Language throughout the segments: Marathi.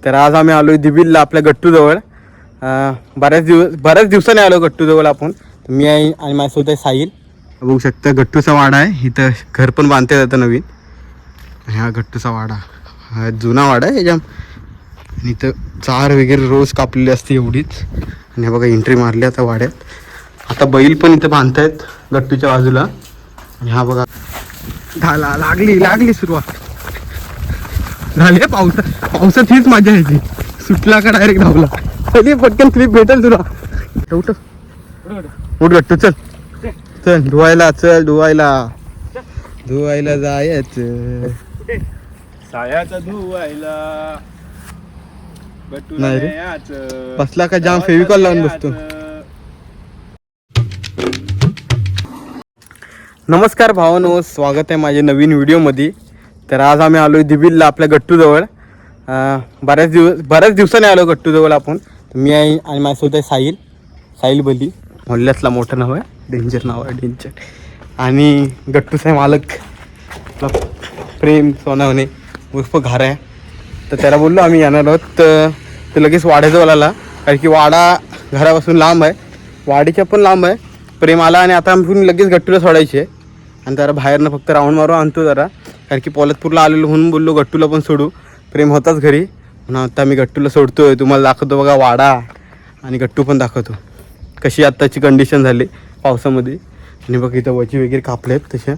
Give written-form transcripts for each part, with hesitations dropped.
तर आज आम्ही आलो दिबिलला आपल्या गट्टूजवळ. बऱ्याच दिवसाने आलो गट्टूजवळ आपण. मी आहे आणि माझ्यासोबत आहे साहिल. बघू शकता गट्टूचा वाडा आहे इथं. घर पण बांधता येतं नवीन. हा गट्टूचा वाडा, हा जुना वाडा आहे याच्या. आणि इथं चार वगैरे रोज कापलेली असते एवढीच. आणि बघा एंट्री मारली आता वाड्यात. आता बैल पण इथं बांधतायत गट्टूच्या बाजूला. आणि हा बघा लागली सुरुवात झाली. पावसात हीच मजा यायची. सुटला का डायरेक्ट धावला. पहिले पटकन क्लिप भेटेल तुला. उठ गट्टू चल धुवायला जायचं. सायाचा धुवायला नाही रे, बसला का जाम फेविकॉल लावून बसतो. नमस्कार भावांनो, स्वागत आहे माझ्या नवीन व्हिडिओमध्ये. तर आज आम्ही आलो दिबिलला आपल्या गट्टूजवळ. बऱ्याच दिवसाने आलो गट्टूजवळ आपण. मी आहे आणि माझ्यासोबत आहे साहिल बली. मोल्ल्यातला मोठं नाव आहे, डेंजर नाव आहे डेंजर. आणि गट्टूचा मालक प्रेम सोनावणे उर्फ घारा आहे. तर त्याला बोललो आम्ही येणार आहोत. तर ते लगेच वाड्याजवळ आला, कारण की वाडा घरापासून लांब आहे, वाडीच्या पण लांब आहे. प्रेम आला आणि आता आम्ही लगेच गट्टूला सोडायचे आहे. आणि जरा बाहेरनं फक्त राऊंड मारून आणतो जरा, कारण की पोलतपूरला आलेलो म्हणून बोललो गट्टूला पण सोडू. प्रेम होताच घरी म्हणून आता मी गट्टूला सोडतोय. तुम्हाला दाखवतो बघा वाडा, आणि गट्टू पण दाखवतो कशी आत्ताची कंडिशन झाली पावसामध्ये. आणि बघ इथं वची वगैरे कापले आहेत तशा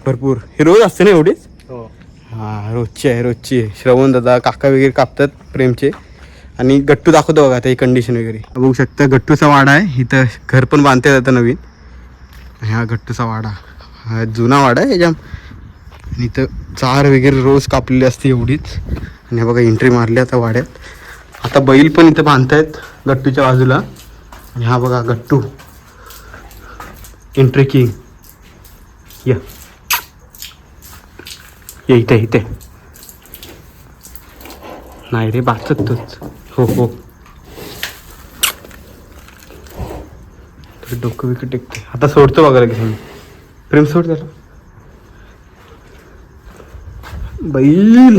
भरपूर. हे रोज असते ना एवढीच? हो. हां रोजची आहे. श्रवण दादा काका वगैरे कापतात प्रेमचे. आणि गट्टू दाखवतो बघा आता ही कंडिशन वगैरे. बघू शकता गट्टूचा वाडा आहे इथं. घर पण बांधता येतं नवीन. हा गट्टूचा वाडा, हा जुना वाडा आहे याच्या. आणि इथं चार वगैरे रोज कापलेली असते एवढीच. आणि बघा एंट्री मारली आता वाड्यात. आता बैल पण इथं बांधतायत गट्टूच्या बाजूला. आणि हा बघा गट्टू एंट्री किंग. या इथे नाही रे, बाचतोच. हो डोकं विकट टेकते. आता सोडतो बघा लगेच मी. प्रेम सोड त्याला. बैल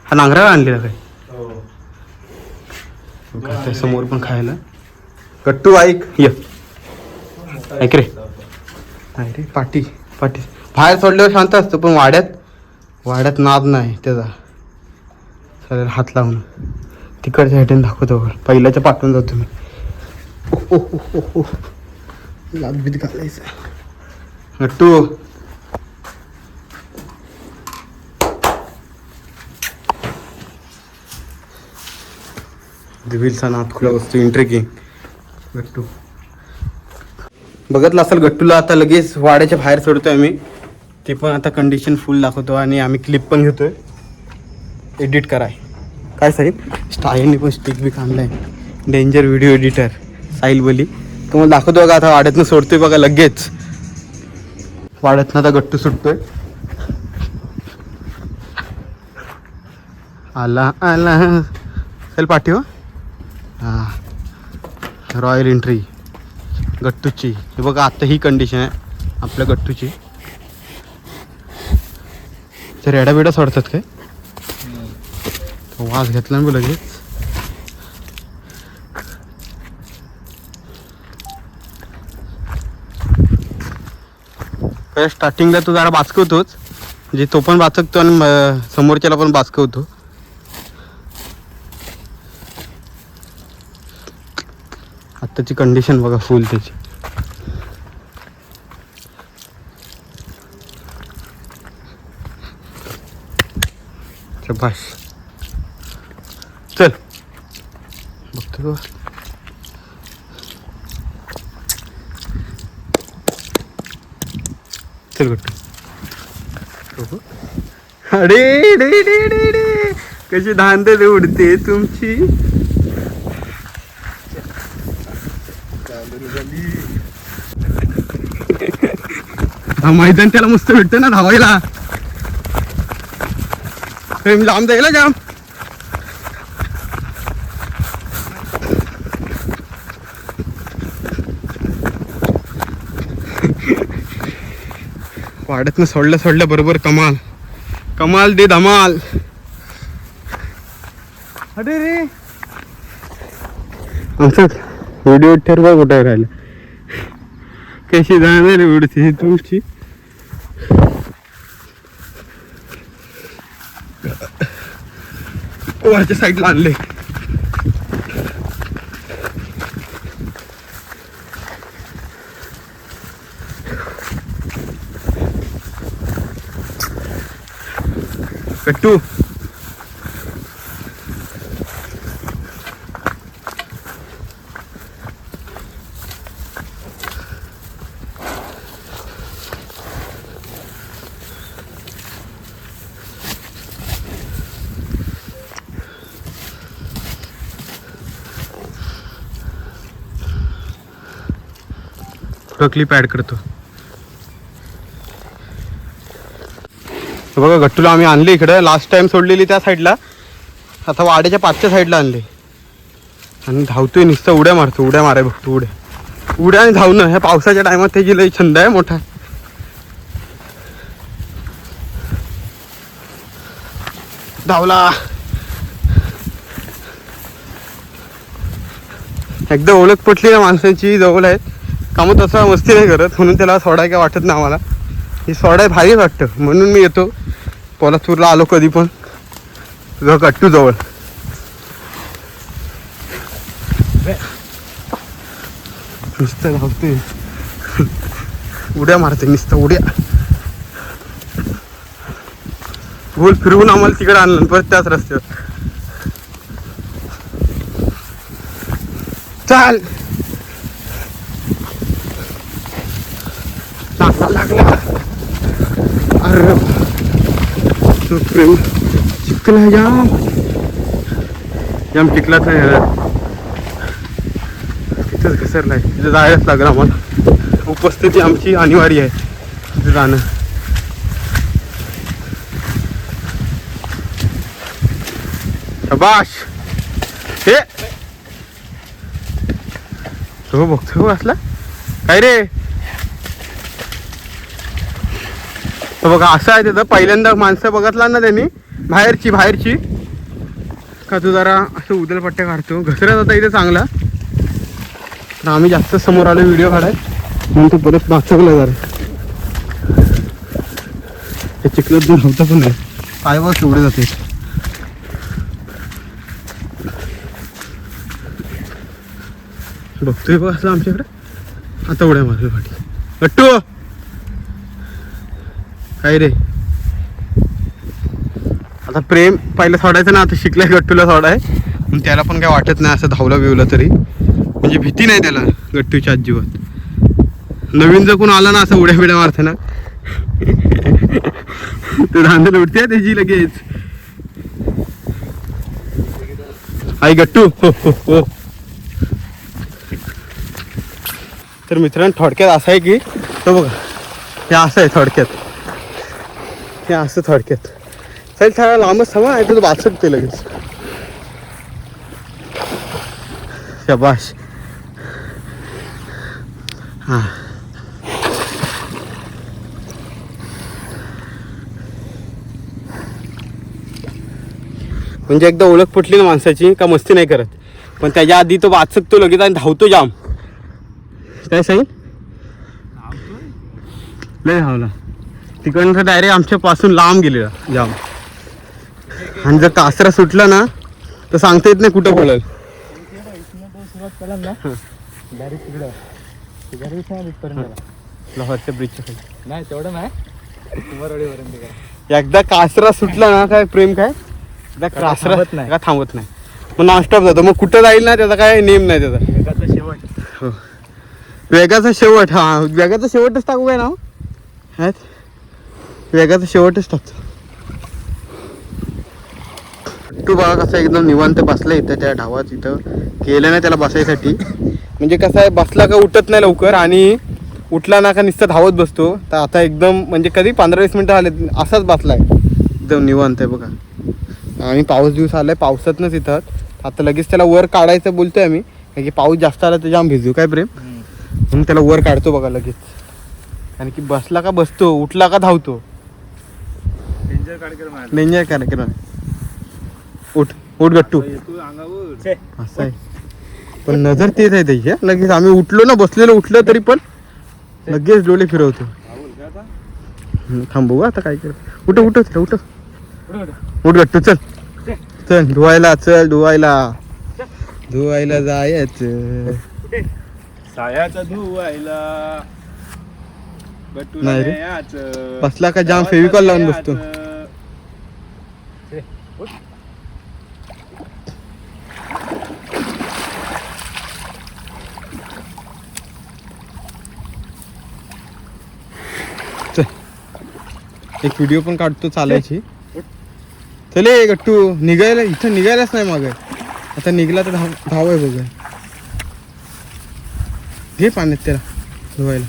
हा नांगरा आणलेला काय? त्या समोर पण खायला. गट्टू ऐक रे. नाही रे, पाटी बाहेर सोडल्यावर शांत असतो, पण वाड्यात नाद नाही त्याचा. चालेल हात लावून तिकडच्या साईडने दाखवतो. पहिल्याच्या पाठवून जातो मी. ओ लादबीत घालायचं. गट्टू दिबिलचा नाद खुला बसतो. एंट्री किंग गट्टू. बघितलं असेल गट्टूला आता लगेच वाड्याच्या बाहेर सोडतोय आम्ही. ते पण आता कंडिशन फुल दाखवतो. आणि आम्ही क्लिप पण घेतोय एडिट कराय. काय साहिल स्टाईलने पण स्टिक बी आणलाय. डेंजर व्हिडिओ एडिटर साहिल बली. तुम्हाला दाखवतो बघा. आता वाड्यातनं सोडतोय बघा लगेच. वाड्यातनं आता गट्टू सुटतोय. आला चल पाठी. हो हां रॉयल एंट्री गट्टूची. हे बघा आता ही कंडिशन आहे आपल्या गट्टूची. तर रेडा बिडा सोडतात काय? वास घेतला ना लगेच. स्टार्टिंगला तो जरा बाचकवतोच, म्हणजे तो पण बाचकतो आणि समोरच्याला पण बाचकवतो. आत्ताची कंडिशन बघा फुल त्याची. बस चल बघतो. चल गट्टू. अरे कशी धांदल उडते तुमची. हा मैदान त्याला मस्त भेटतो ना धावायला. लांब जायला जाम. वाड्यातनं सोडल्या बरोबर कमाल दे धमाल. अरे रे असं व्हिडिओ ठरवा कुठे राहिला कशी जाणार उडते तुमची वरच्या साईडला आणले कट्टू क्लिप ऍड करतो बघा गट्टूला आम्ही आणले इकडे लास्ट टाइम सोडलेली त्या साईडला आता वाड्याच्या पाचच्या साईडला आणले आणि धावतोय नुसतं उड्या मारतो उड्या माराय बघतो उड्या आणि धावणं ह्या पावसाच्या टायमात त्याची लई छंद आहे मोठा धावला एकदा ओळख पटली ना माणसांची जवळ आहेत कामं तसं मस्ती नाही करत म्हणून त्याला सोडाय काय वाटत नाही आम्हाला ही सोडाय भारीच वाटतं म्हणून मी येतो पोलादपूरला आलो कधी पण तुझं कट्टू जवळ नुसतं धावतोय उड्या मारते नुसतं उड्या गोल फिरवून आम्हाला तिकडे आणलं परत त्याच रस्त्यावर चाल लागला अरे प्रेम चिखला जाम चिखलाच नाही तिथंच घसरलाय तिथं जायलाच लागलं आम्हाला उपस्थिती आमची अनिवार्य आहे तिथे जाणं शाबाश हे हो बघतो असला काय रे बघा असं आहे तिथं पहिल्यांदा माणसं बघितला ना त्यांनी बाहेरची का तू जरा असं उदलपट्ट्या काढतो घसरत होता इथे चांगला तर आम्ही जास्त समोर आलो व्हिडिओ काढाय म्हणून तो परत मागचवला जरा हे चिखलात दूर होता पण नाही पाय बस उडे जाते बघतोय बघ असं आमच्याकडे आता उड्या मारली पाठी गट्टू काय रे आता प्रेम पहिलं सोडायचं ना आता शिकलाय गट्टूला सोडाय पण त्याला पण काय वाटत नाही असं धावला बिवला तरी म्हणजे भीती नाही त्याला गट्टूच्या अजिबात नवीन जर कोण आला ना असं उड्या बिड्या मारते ना तो धांदल उडते त्याची लगेच आई गट्टू हो हो हो तर मित्रांनो थोडक्यात असं आहे की तो बघा हे असं आहे थोडक्यात हे असं थोडक्यात चल थोडा लांबच थांबा आहे तर वाचकते लगेच शाबाश हां म्हणजे एकदा ओळख पटली ना माणसाची का मस्ती नाही करत पण त्याच्या आधी तो वाचकतो लगेच आणि धावतो जाम काय सांग लय धावला तिकडनं डायरेक्ट आमच्या पासून लांब गेलेला जाम आणि जर कासरा सुटला ना तर सांगता येत नाही कुठं पडल लोहारच्या ब्रिजच्या खाली नाही तेवढं नाही एकदा कासरा सुटला ना काय प्रेम काय एकदा कासरा नाही. का थांबत नाही मग नॉनस्टॉप जातो मग कुठं जाईल ना त्याचा काय नेम नाही त्याचा शेवट हो वेगाचा शेवट हा वेगाचा शेवटच टाकू काय नाव आहेत वेगाचा शेवटच टाकतो तू बघा कसं एकदम निवांत बसला इथं त्या ढावात इथं केलं नाही त्याला बसायसाठी म्हणजे कसं आहे बसला का उठत नाही लवकर आणि उठला ना का नुसतं धावत बसतो तर आता एकदम म्हणजे कधी 15-20 मिनटं आले असाच बसलाय एकदम निवांत आहे बघा आम्ही पाऊस दिवस आलाय पावसातनंच इथं आता लगेच त्याला वर काढायचं बोलतोय आम्ही कारण की पाऊस जास्त आला तर जाम भिजू काय प्रेम म्हणून त्याला वर काढतो बघा लगेच कारण की बसला का बसतो उठला का धावतो डेंजर कार्यक्रम आहे डेंजर कार्यक्रम उठ उठ गट्टू येतो अंगावर असं आहे. पण नजर तेच आहे त्याची हं. लगेच आम्ही उठलो ना बसलेलो उठलो तरी पण लगेच डोळे फिरवतो. थांबू आता काय कर. उठ उठ उठ उठ उठ गट्टू चल चल धुवायला चल धुवायला जायचं. सायाचा धुवायला गट्टूला नाही रे. न्यायचं. बसला का जाम फेविकॉल लावून बसतो. एक व्हिडिओ पण काढतो चालायची. चले गट्टू निघायला इथं निघायलाच नाही माग. आता निघला तर धाव आहे बघ. घे पाण्यात त्याला धुवायला.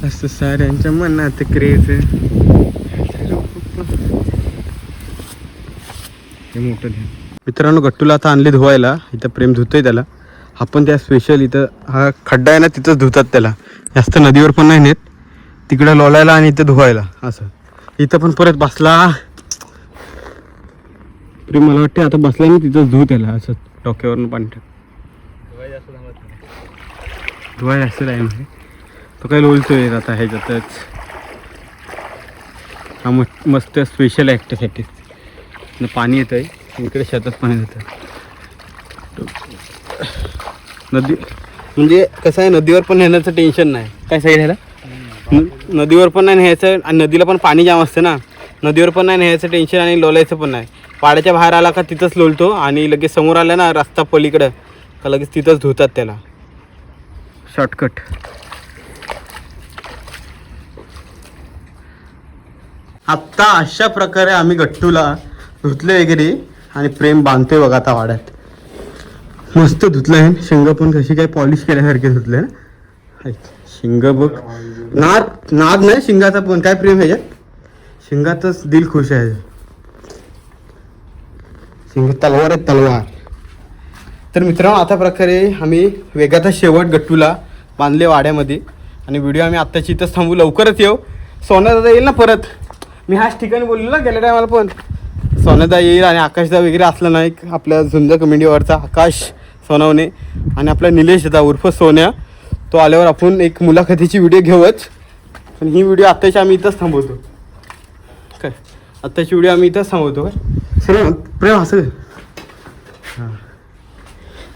असं साऱ्यांच्या मनात क्रेज. मित्रांनो गट्टूला आता आणले धुवायला. इथं प्रेम धुतोय त्याला. आपण त्या स्पेशल इथं हा खड्डा आहे ना तिथंच धुतात त्याला. जास्त नदीवर पण नाही नेत. तिकडं लोळायला आणि इथं धुवायला असं. इथं पण परत बसला प्रेम. मला वाटते आता बसला नाही तिथंच धुव त्याला असं डोक्यावरून पाणी टाक. धुवायला असं आहे म्हणजे तो काय लोळतोय आता ह्याच्यातच. हा मस्त स्पेशल ॲक्टिव्हिटी. पाणी येतं आहे इकडे शेतात पाणी येतं. नदी म्हणजे कसं आहे नदीवर पण नेण्याचं टेन्शन नाही. काय साईड ह्याला नदीवर पण नाही न्यायचं आणि नदीला पण पाणी जाम असतं ना. नदीवर पण नाही न्यायचं टेन्शन आणि लोलायचं पण नाही. पाड्याच्या बाहेर आला का तिथंच लोलतो आणि लगेच समोर आला ना रस्ता पलीकडं का लगेच तिथंच धुतात त्याला. शॉर्टकट. आत्ता अशा प्रकारे आम्ही गट्टूला धुतले वगैरे आणि प्रेम बांधतोय बघा आता वाड्यात. मस्त धुतलंय. शिंग पण कशी काय पॉलिश केल्यासारखे धुतले ना. शिंग बघ. नाद नाही शिंगाचा पण काय प्रेम ह्याच्यात. शिंगातच दिल खुश आहे. शिंग तलवार आहे तलवार. तर मित्रांनो आता प्रकारे आम्ही वेगाचा शेवट गट्टूला बांधले वाड्यामध्ये. आणि व्हिडिओ आम्ही आत्ताची इथंच थांबू. लवकरच येऊ. सोन्यादा येईल ना परत. मी ह्याच ठिकाणी बोललो ना गेल्या टायमाला पण. सोन्यादा येईल आणि आकाशदा वगैरे असला नाही आपल्या झुंज कमेंडीवरचा आकाश सोनवणे आणि आपला निलेश दा उर्फ सोन्या. तो आल्यावर आपण एक मुलाखतीची व्हिडिओ घेऊच. पण ही व्हिडिओ आत्ताची आम्ही इथंच थांबवतो. काय आत्ताची व्हिडिओ आम्ही इथंच थांबवतो काय सर प्रेम असं. हां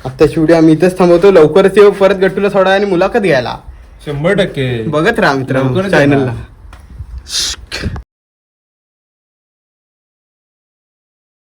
आत्ताची व्हिडिओ आम्ही इथंच थांबवतो. लवकरच येऊ परत गट्टूला सोडा आणि मुलाखत घ्यायला. 100% बघत राहा मित्रांनो चॅनलला.